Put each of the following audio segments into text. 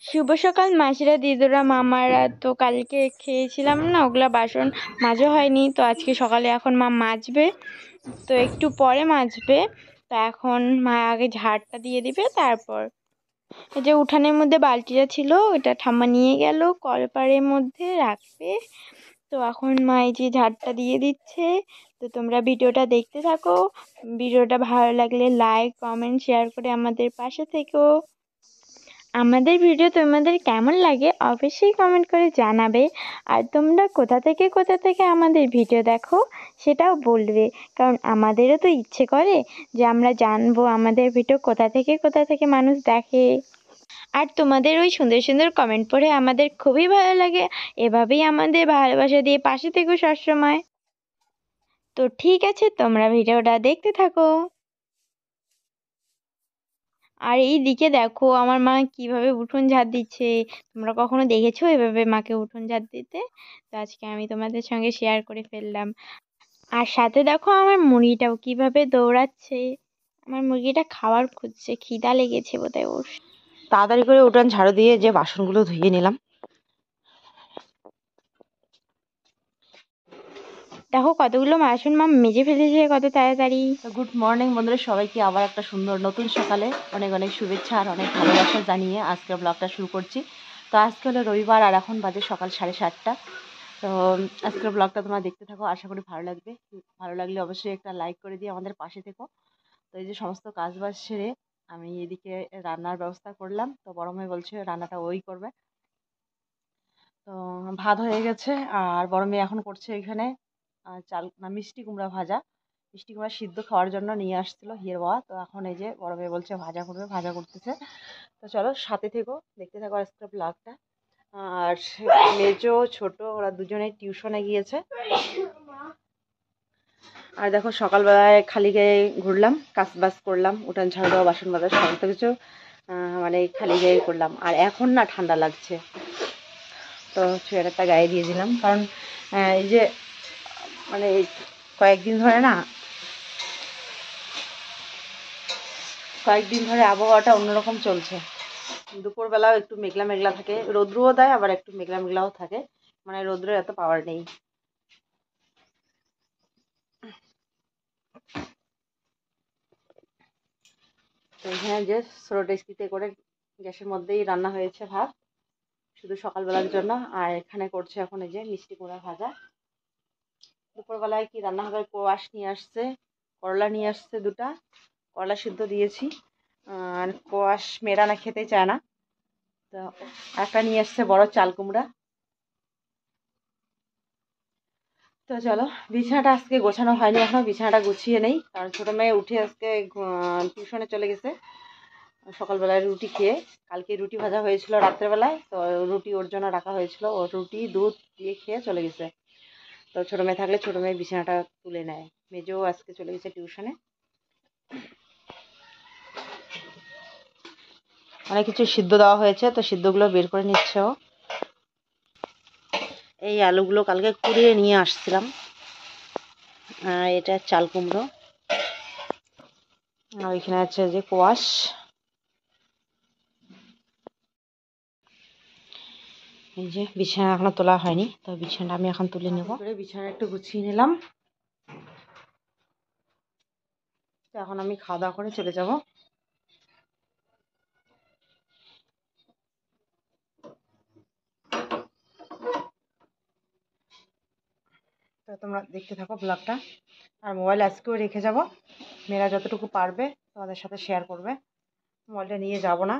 শুভ সকাল মাসিরা, দিদিরা, মামারা। তো কালকে খেয়েছিলাম না, ওগুলা বাসন মাজা হয়নি। তো আজকে সকালে এখন মা মাজবে, তো একটু পরে মাজবে। তো এখন মা আগে ঝাড়টা দিয়ে দিবে, তারপর এই যে উঠানের মধ্যে বালতিটা ছিল ওটা ঠাম্মা নিয়ে গেল, কলপাড়ের মধ্যে রাখবে। তো এখন মা এই যে ঝাড়টা দিয়ে দিচ্ছে। তো তোমরা ভিডিওটা দেখতে থাকো। ভিডিওটা ভালো লাগলে লাইক, কমেন্ট, শেয়ার করে আমাদের পাশে থেকো। আমাদের ভিডিও তোমাদের কেমন লাগে অবশ্যই কমেন্ট করে জানাবে। আর তোমরা কোথা থেকে আমাদের ভিডিও দেখো সেটাও বলবে, কারণ আমাদেরও তো ইচ্ছে করে যে আমরা জানবো আমাদের ভিডিও কোথা থেকে মানুষ দেখে। আর তোমাদের ওই সুন্দর সুন্দর কমেন্ট পড়ে আমাদের খুবই ভালো লাগে। এভাবেই আমাদের ভালোবাসা দিয়ে পাশে থেকো সবসময়। তো ঠিক আছে, তোমরা ভিডিওটা দেখতে থাকো। আর এই দিকে দেখো আমার মা কিভাবে উঠোন ঝাড় দিচ্ছে। তোমরা কখনো দেখেছো এভাবে মাকে উঠোন ঝাড় দিতে? তো আজকে আমি তোমাদের সঙ্গে শেয়ার করে ফেললাম। আর সাথে দেখো আমার মুরগিটাও কিভাবে দৌড়াচ্ছে। আমার মুরগিটা খাবার খুঁজছে, খিদা লেগেছে বোধহয় ওর। তাড়াতাড়ি করে উঠান ঝাড়ু দিয়ে যে বাসনগুলো ধুয়ে নিলাম। দেখো কতগুলো বাসন মা মেজে ফেলেছে কত তাড়াতাড়ি। গুড মর্নিং বন্ধুরা, সবাইকে আবার একটা সুন্দর নতুন সকালে অনেক অনেক শুভেচ্ছা আর অনেক ভালোবাসা জানিয়ে আজকের ব্লগটা শুরু করছি। তো আজকে হলো রবিবার আর এখন বাজে সকাল 7:30। তো আজকের ব্লগটা তোমরা দেখতে থাকো, আশা করি ভালো লাগবে। ভালো লাগলে অবশ্যই একটা লাইক করে দিয়ে আমাদের পাশে থেকো। তো এই যে সমস্ত কাজবাজ সেরে আমি এদিকে রান্নার ব্যবস্থা করলাম। তো বড় মেয়ে বলছে রান্নাটা ওই করবে। তো ভাত হয়ে গেছে আর বড় মেয়ে এখন করছে এখানে চাল না মিষ্টি কুমড়া ভাজা। মিষ্টি কুমড়া সিদ্ধ খাওয়ার জন্য নিয়ে আসছিল হিয়ের বাবা। তো এখন এই যে বড় মেয়ে বলছে ভাজা করবে, ভাজা করতেছে। তো চলো সাথে থেকো, দেখতে থাকো আজকের ব্লগটা। আর মেজো ছোট ওরা দুজনেই টিউশনে গিয়েছে। আর দেখো সকালবেলায় খালি গায়ে ঘুরলাম, কাজ বাজ করলাম, উঠান ঝাড়ু দেওয়া, বাসন মাজা, সমস্ত কিছু মানে খালি গায়ে করলাম। আর এখন না ঠান্ডা লাগছে, তো সোয়েটারটা গায়ে দিয়ে দিলাম। কারণ এই যে মানে কয়েকদিন ধরে আবহাওয়াটা অন্যরকম চলছে। দুপুরবেলাও একটু মেঘলা মেঘলা থাকে, রৌদ্রও দেয়, আবার একটু মেঘলা মেঘলাও থাকে। মানে রৌদ্রের এত পাওয়ার নেই। তো এখানে যে ছোটো ডেস্কিতে করে গ্যাসের মধ্যেই রান্না হয়েছে ভাত, শুধু সকালবেলার জন্য। আর এখানে করছে এখন এই যে মিষ্টি কুমড়া ভাজা। দুপুরবেলায় কি রান্না হবে, কোয়াশ নিয়ে আসছে, করলা নিয়ে আসছে দুটা, করলা সিদ্ধ দিয়েছি। আর কোয়াশ মেয়েরা না খেতে চায় না, তো একটা নিয়ে আসছে বড় চাল কুমড়া। তো চলো, বিছানাটা আজকে গোছানো হয়নি, এখনো বিছানাটা গুছিয়ে নেই। কারণ ছোটো মেয়ে উঠে আজকে টিউশনে চলে গেছে সকালবেলায় রুটি খেয়ে। কালকে রুটি ভাজা হয়েছিল রাত্রেবেলায়, তো রুটি ওর জন্য রাখা হয়েছিল, ও রুটি দুধ দিয়ে খেয়ে চলে গেছে। তো ছোটো মেয়ে থাকলে ছোটো মেয়ে বিছানাটা তুলে নেয়। মেজও আজকে চলে গেছে টিউশনে। অনেক কিছু সিদ্ধ দেওয়া হয়েছে, তো সিদ্ধগুলো বের করে নিচ্ছে ও। এই আলুগুলো কালকে কুড়িয়ে নিয়ে আসছিলাম। আর এটা চাল কুমড়ো। আর এখানে আছে যে কোয়াশ। এই যে বিছানা এখনো তোলা হয়নি, তো বিছানাটা আমি এখন তুলে নেব। বিছানা একটু গুছিয়ে নিলাম। তো এখন আমি খাওয়া দাওয়া করে চলে যাব। তো তোমরা দেখতে থাকো ব্লগটা। আর মোবাইল আজকেও রেখে যাব, মেয়েরা যতটুকু পারবে তোমাদের সাথে শেয়ার করবে। মোবাইলটা নিয়ে যাব না,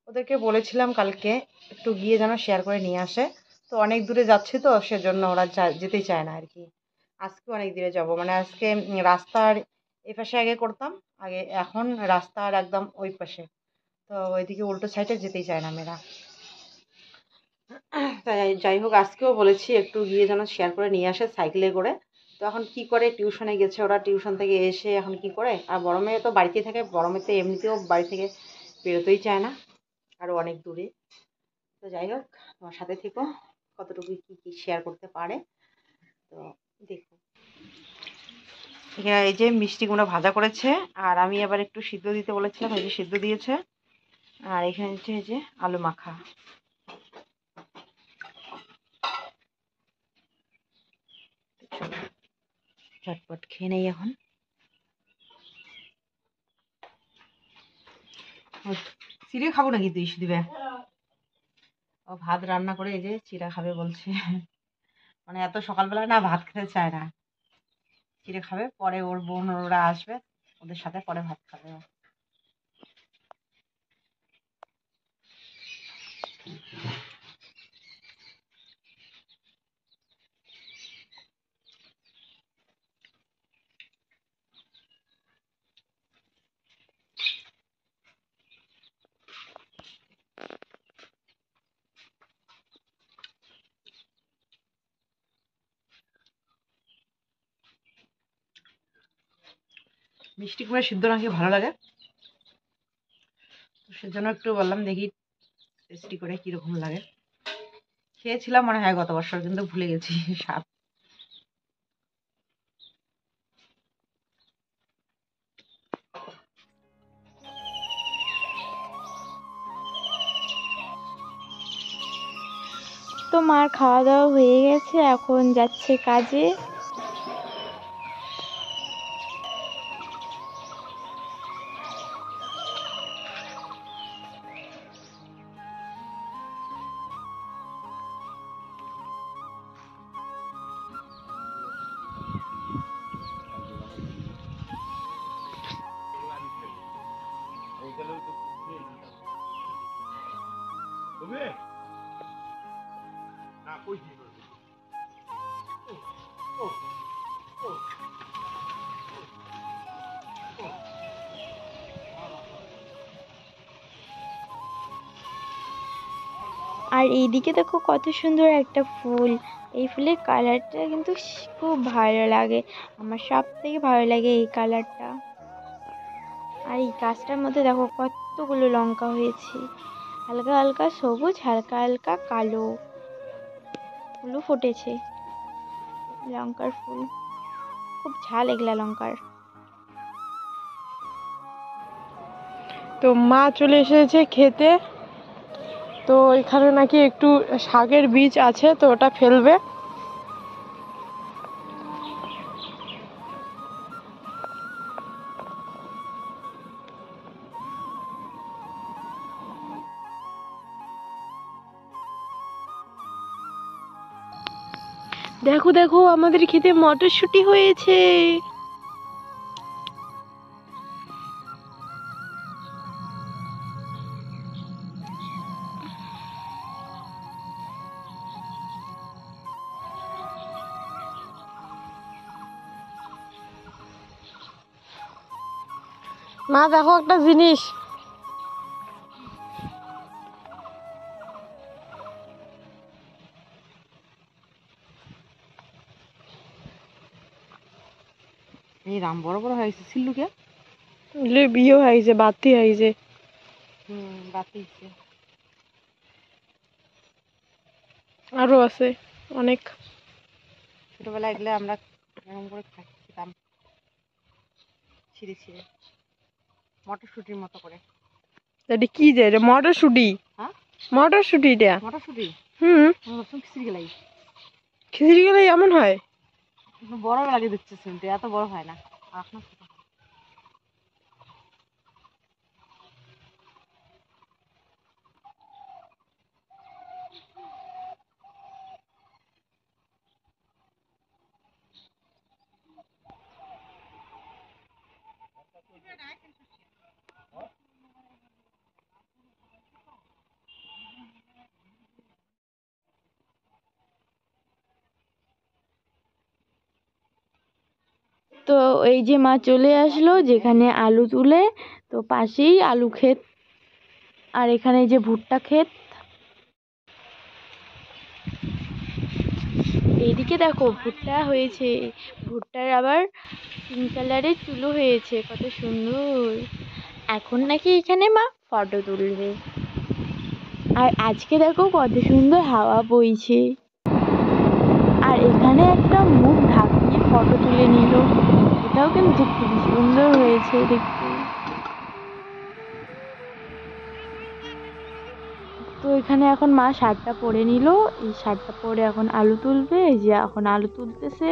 ওদেরকে বলেছিলাম কালকে একটু গিয়ে যেন শেয়ার করে নিয়ে আসে। তো অনেক দূরে যাচ্ছে, তো সেজন্য ওরা যেতেই চায় না আর কি। আজকে অনেক দূরে যাব, মানে আজকে রাস্তার এই পাশে আগে করতাম, আগে এখন রাস্তার একদম ওই পাশে। তো ওইদিকে উল্টো সাইডে যেতেই চায় না মেয়েরা। তাই যাই হোক, আজকেও বলেছি একটু গিয়ে যেন শেয়ার করে নিয়ে আসে সাইকেলে করে। তো এখন কি করে, টিউশনে গেছে ওরা, টিউশন থেকে এসে এখন কি করে। আর বড় মেয়ে তো বাড়িতেই থাকে, বড় মেয়ে তো এমনিতেও বাড়ি থেকে বেরোতেই চায় না, আরও অনেক দূরে। তো যাই হোক, তোমার সাথে থেকো, কতটুকু কী শেয়ার করতে পারে তো দেখো। এখানে এই যে মিষ্টি কুমড়া ভাজা করেছে, আর আমি আবার একটু সিদ্ধ দিতে বলেছিলাম, এই যে সিদ্ধ দিয়েছে। আর এখানে হচ্ছে যে আলু মাখা। ঝটপট খেয়ে নেই এখন। চিড়ে খাবো নাকি তুই দিবে? ও ভাত রান্না করে এই যে চিড়া খাবে বলছে। মানে এত সকালবেলা না ভাত খেতে চায় না, চিড়ে খাবে। পরে ওর বোন ওরা আসবে, ওদের সাথে পরে ভাত খাবে। মিষ্টি কুমড়া সিদ্ধ নাকি ভালো লাগে, তো সেজন্য একটু বললাম দেখি টেস্টি করে কিরকম লাগে। খেয়েছিলাম মনে হয় গত বছর, কিন্তু ভুলে গেছি স্বাদ। তো মার খাওয়া দাওয়া হয়ে গেছে, এখন যাচ্ছে কাজে। আর এইদিকে দেখো কত সুন্দর একটা ফুল। এই ফুলের কালারটা কিন্তু খুব ভালো লাগে, আমার সব থেকে ভালো লাগে এই কালারটা। আর এই গাছটার মধ্যে দেখো কতগুলো লঙ্কা হয়েছে, হালকা হালকা সবুজ, হালকা হালকা কালো ফুলও ফুটেছে। লঙ্কার ফুল খুব ঝাল এগুলা লঙ্কার। তো মা চলে এসেছে খেতে। তো এখানে নাকি একটু শাকের বীজ আছে, তো ওটা ফেলবে। দেখো দেখো আমাদের খেতে মটরশুঁটি হয়েছে। মা দেখো একটা জিনিস, এই রাম বড় বড় হয়েছে সিল্লুকে। বিয়ে হয়েছে, বাতি হয়েছে। বাতিছে আরো আছে অনেক। ছোটবেলায় এগুলো আমরা এরকম করে খেতাম, ছিঁড়ে ছিঁড়ে মটরশুঁটির মতো করে। এটা কি যে এটা? মটরশুঁটি? হ্যাঁ মটরশুঁটি এটা? মটরশুঁটি। খিচড়ি গেলাই, খিচুড়ি গেলে এমন হয়? বড় লাগে দিচ্ছে, শুনতে এত বড় হয় না এখন। তো এই যে মা চলে আসলো যেখানে আলু তুলে, তো পাশেই আলু ক্ষেত, আর এখানে যে ভুট্টা ক্ষেত। এইদিকে দেখো ভুট্টা হয়েছে, ভুট্টার আবার পিঙ্ক কালারের তুলো হয়েছে, কত সুন্দর। এখন নাকি এখানে মা ফটো তুলবে। আর আজকে দেখো কত সুন্দর হাওয়া বইছে। আর এখানে একটা মুখ ঢাকিয়ে ফটো তুলে নিল, এটাও কিন্তু খুবই সুন্দর হয়েছে দেখতে। তো এখানে এখন মা শার্টটা পরে নিল, এই শার্টটা পরে এখন আলু তুলবে। এই যে এখন আলু তুলতেছে।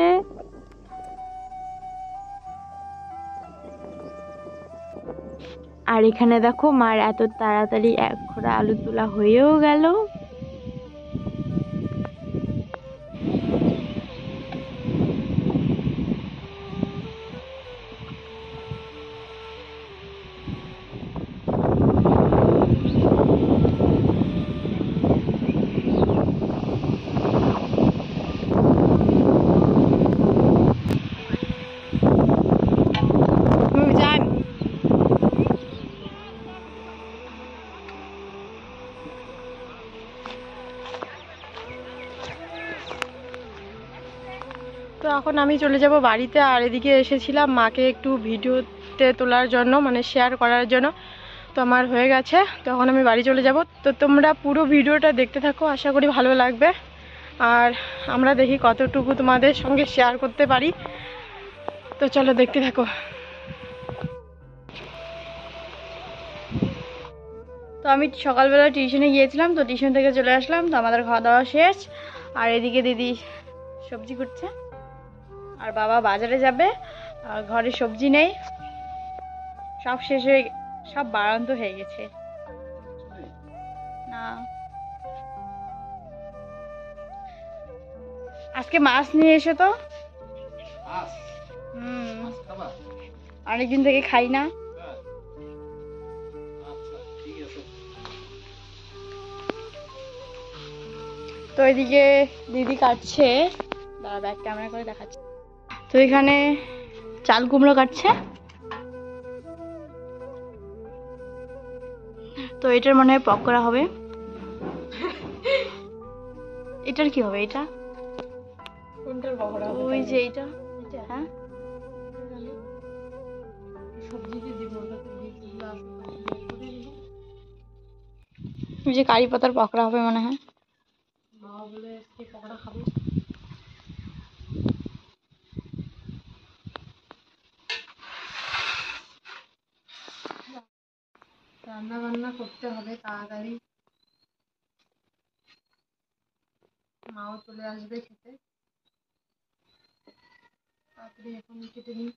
আর এখানে দেখো মার এত তাড়াতাড়ি এক খোঁড়া আলু তোলা হয়েও গেল। যান। তো এখন আমি চলে যাব বাড়িতে। আর এদিকে এসেছিলাম মাকে একটু ভিডিওতে তোলার জন্য, মানে শেয়ার করার জন্য। তো আমার হয়ে গেছে, তখন আমি বাড়ি চলে যাব। তো তোমরা পুরো ভিডিওটা দেখতে থাকো, আশা করি ভালো লাগবে। আর আমরা দেখি কতটুকু তোমাদের সঙ্গে শেয়ার করতে পারি। তো চলো দেখতে থাকো। তো আমি সকালবেলা টিউশনে গিয়েছিলাম, তো টিউশন থেকে চলে আসলাম। তো আমাদের খাওয়া দাওয়া শেষ। আর এদিকে দিদি সবজি করছে, আর বাবা বাজারে যাবে। আর ঘরে সবজি নেই, সব শেষ হয়ে, সব বাড়ন্ত হয়ে গেছে। না, আজকে মাছ নিয়ে এসো তো। অনেকদিন থেকে খাই না। তো এদিকে দিদি কাটছে, দাঁড়া ব্যাক ক্যামেরা করে দেখাচ্ছে। তো এখানে চাল কুমড়ো কাটছে। তো এটার মনে হয় পকোড়া হবে। এটার কি হবে? এটা কোনটার বহরা হবে? ওই যে এইটা। হ্যাঁ, সবজিতে দিব না, ওই যে কারি পাতার পকোড়া হবে মনে হয়। মা বলে কি পকোড়া খাবে। রান্না বান্না করতে হবে তাড়াতাড়ি, মাও চলে আসবে খেতে। তাড়াতাড়ি এখন কেটে নিই।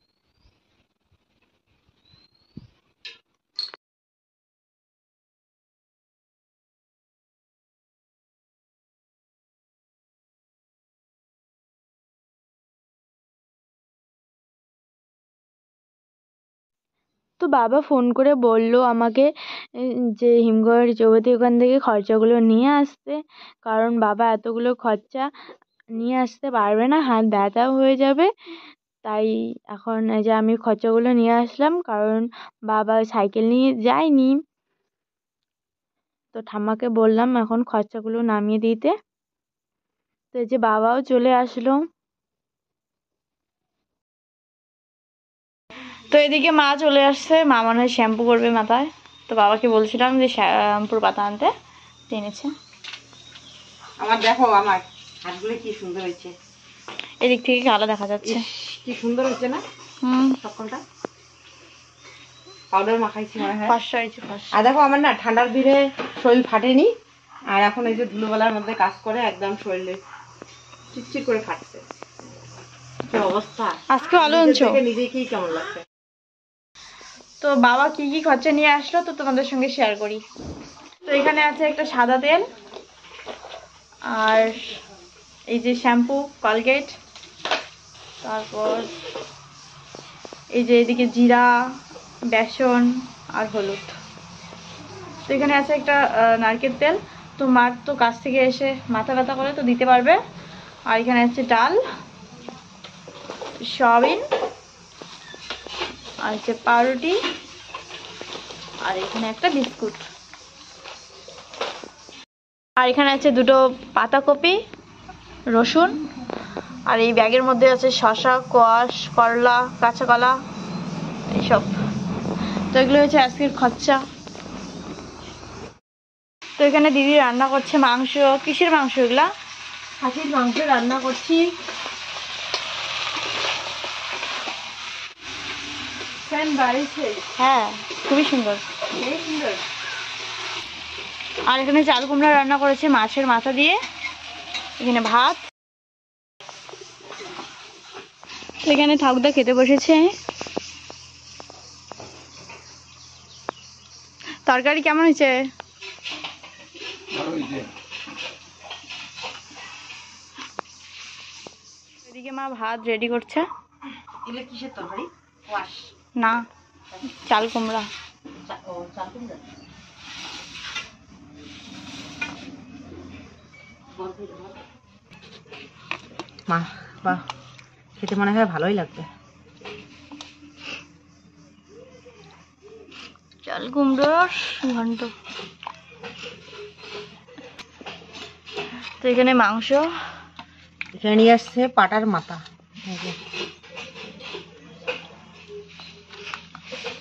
তো বাবা ফোন করে বলল আমাকে যে হিমঘর যুবতী ওখান থেকে খরচাগুলো নিয়ে আসতে, কারণ বাবা এতগুলো খরচা নিয়ে আসতে পারবে না, হাত ব্যথাও হয়ে যাবে। তাই এখন এই যে আমি খরচাগুলো নিয়ে আসলাম, কারণ বাবা সাইকেল নিয়ে যায়নি। তো ঠাম্মাকে বললাম এখন খরচাগুলো নামিয়ে দিতে। তো এই যে বাবাও চলে আসলো। তো এদিকে মা চলে আসছে, মা মনে হয় শ্যাম্পু করবে মাথায়। তো বাবাকে বলছিলাম যে শ্যাম্পুর পাতা আনতে, এনেছে। আমার দেখো আমার হাতগুলো কি সুন্দর হয়েছে, এদিক থেকে কালো দেখা যাচ্ছে। কি সুন্দর হয়েছে না সকালটা। পাউডার মাখাইছি মনে হয়। 500 হয়েছে 500। আর দেখো আমার না ঠান্ডার ভিড়ে শরীর ফাটেনি, আর এখন এই যে ধুলোবেলার মধ্যে কাজ করে একদম শরীরে চিটচিট করে ফাটছে। কি অবস্থা আজকে আলো আনছো? নিজে কি কেমন লাগছে। তো বাবা কি কি খরচা নিয়ে আসলো তো তোমাদের সঙ্গে শেয়ার করি। তো এখানে আছে একটা সাদা তেল, আর এই যে শ্যাম্পু, কলগেট, তারপর এই যে এদিকে জিরা, বেসন আর হলুদ। তো এখানে আছে একটা নারকেল তেল। তো মার তো কাছ থেকে এসে মাথা ব্যথা করে, তো দিতে পারবে। আর এখানে আছে ডাল, সয়াবিন, আর হচ্ছে পাউরুটি, আর এখানে একটা বিস্কুট। আর এখানে আছে দুটো পাতাকপি, রসুন, আর এই ব্যাগের মধ্যে আছে শসা, কোয়াশ, করলা, কাঁচা কলা, এইসব। তো এগুলো হচ্ছে আজকের খরচা। তো এখানে দিদি রান্না করছে মাংস। কিসের মাংস এগুলা? খাসির মাংস রান্না করছি। ফ্যান বাড়িছে। হ্যাঁ, খুবই সুন্দর। এই সুন্দর। আর এখানে চাল কুমড়া রান্না করেছে মাছের মাথা দিয়ে, এখানে ভাত। এখানে ঠাকুরদা খেতে বসেছে। তরকারি কেমন হয়েছে? এদিকে মা ভাত রেডি করছে। কিসের তরকারি? না, চাল কুমড়া। মা বাহ, খেতে মনে হয় ভালোই লাগবে। চাল কুমড়োর ঘন্ট। তো এখানে মাংস, এখানে নিয়ে আসছে পাটার মাথা,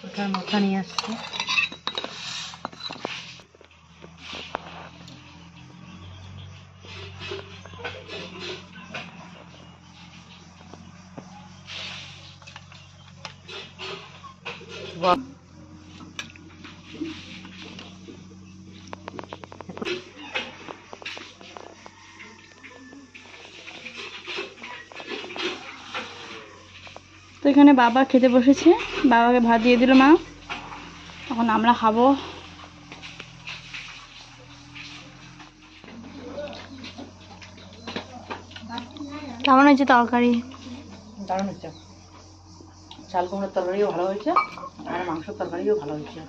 পাটার মাথা নিয়ে আসছে। তো এখানে বাবা খেতে বসেছে, বাবাকে ভাত দিয়ে দিল মা, এখন আমরা খাবো। কেমন হয়েছে তরকারি? দারুণ হচ্ছে, চাল কুমড়োর তরকারিও ভালো হয়েছে আর মাংসের তরকারিও ভালো হয়েছে।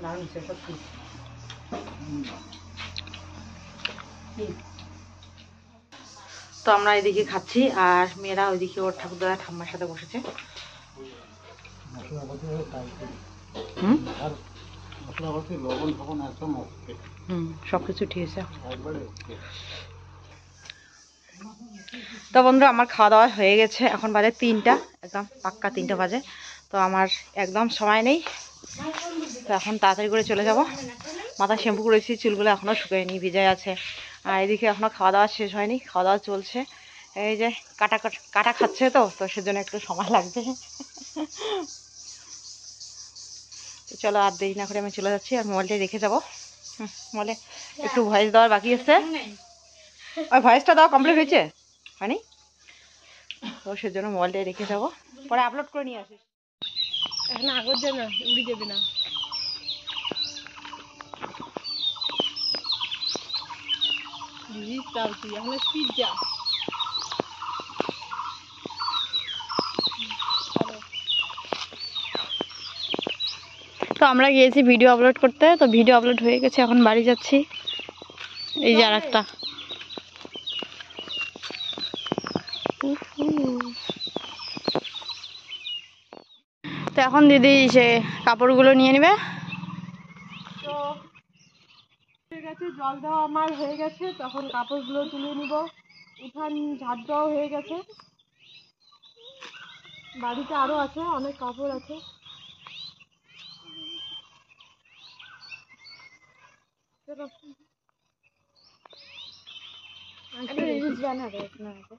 দারুণ হচ্ছে সত্যি। তো আমরা এদিকে খাচ্ছি আর মেয়েরা ওইদিকে ওর ঠাকুরদাদা ঠাম্মার সাথে বসেছে। সবকিছু ঠিক আছে। তো বন্ধুরা আমার খাওয়া দাওয়া হয়ে গেছে, এখন বাজে 3টা, একদম পাক্কা 3টা বাজে। তো আমার একদম সময় নেই, তো এখন তাড়াতাড়ি করে চলে যাব। মাথা শ্যাম্পু করেছি, চুলগুলো এখনও শুকায়নি, ভিজে আছে। আর এদিকে এখনও খাওয়া দাওয়া শেষ হয়নি, খাওয়া দাওয়া চলছে। এই যে কাটা কাটা খাচ্ছে, তো সেজন্য একটু সময় লাগবে। তো চলো আর দেরি না করে আমি চলে যাচ্ছি, আর মোবাইলটা রেখে যাবো। মোবাইলে একটু ভয়েস দেওয়ার বাকি আছে, ওই ভয়েসটা দেওয়া কমপ্লিট হয়েছে হয়নি, তো সেজন্য মোবাইলটাই রেখে যাবো, পরে আপলোড করে নিয়ে আসিস। এখন আগর যাবে না, উড়ি যাবে না। তুই এখন স্পিড যা। তো আমরা গিয়েছি ভিডিও আপলোড করতে, তো ভিডিও আপলোড হয়ে গেছে, এখন বাড়ি যাচ্ছি। এই যে আর একটা। তো এখন দিদি সে কাপড়গুলো নিয়ে নেবে। তো হয়ে গেছে, জল দেওয়া আমার হয়ে গেছে, তখন কাপড়গুলো তুলে নিব। উঠান ঝাড় দেওয়া হয়ে গেছে, বাড়িতে আরো আছে, অনেক কাপড় আছে। রিলস বানাবে আপনাকে।